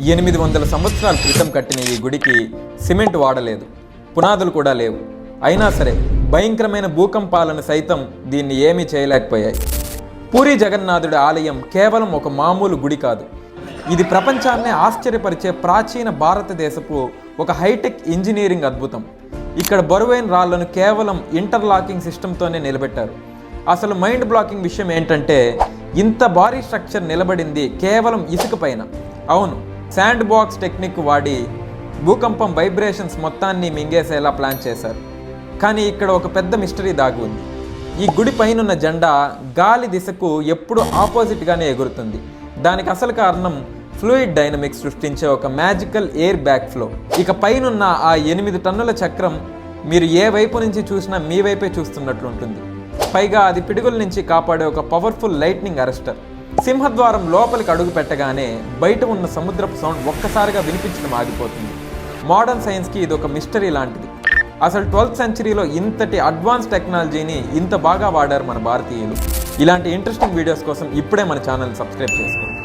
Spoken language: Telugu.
800 సంవత్సరాల క్రితం కట్టిన ఈ గుడికి సిమెంట్ వాడలేదు, పునాదులు కూడా లేవు. అయినా సరే భయంకరమైన భూకంపాలను సైతం దీన్ని ఏమీ చేయలేకపోయాయి. పూరి జగన్నాథుడి ఆలయం కేవలం ఒక మామూలు గుడి కాదు. ఇది ప్రపంచాన్నే ఆశ్చర్యపరిచే ప్రాచీన భారతదేశపు ఒక హైటెక్ ఇంజనీరింగ్ అద్భుతం. ఇక్కడ బరువైన రాళ్లను కేవలం ఇంటర్లాకింగ్ సిస్టంతోనే నిలబెట్టారు. అసలు మైండ్ బ్లాకింగ్ విషయం ఏంటంటే ఇంత భారీ స్ట్రక్చర్ నిలబడింది కేవలం ఇసుక పైన. అవును, శాండ్ బాక్స్ టెక్నిక్ వాడి భూకంపం వైబ్రేషన్స్ మొత్తాన్ని మింగేసేలా ప్లాన్ చేశారు. కానీ ఇక్కడ ఒక పెద్ద మిస్టరీ దాగి ఉంది. ఈ గుడి పైనున్న జెండా గాలి దిశకు ఎప్పుడు ఆపోజిట్గానే ఎగురుతుంది. దానికి అసలు కారణం ఫ్లూయిడ్ డైనమిక్స్ సృష్టించే ఒక మ్యాజికల్ ఎయిర్ బ్యాక్ ఫ్లో. ఇక పైనున్న ఆ 8 టన్నుల చక్రం మీరు ఏ వైపు నుంచి చూసినా మీ వైపే చూస్తున్నట్లు ఉంటుంది. పైగా అది పిడుగుల నుంచి కాపాడే ఒక పవర్ఫుల్ లైట్నింగ్ అరెస్టర్. సింహద్వారం లోపలికి అడుగు పెట్టగానే బయట ఉన్న సముద్రపు సౌండ్ ఒక్కసారిగా వినిపించడం ఆగిపోతుంది. మోడర్న్ సైన్స్కి ఇది ఒక మిస్టరీ లాంటిది. అసలు 12th సెంచరీలో ఇంతటి అడ్వాన్స్ టెక్నాలజీని ఇంత బాగా వాడారు మన భారతీయులు. ఇలాంటి ఇంట్రెస్టింగ్ వీడియోస్ కోసం ఇప్పుడే మన ఛానల్ సబ్స్క్రైబ్ చేసుకోండి.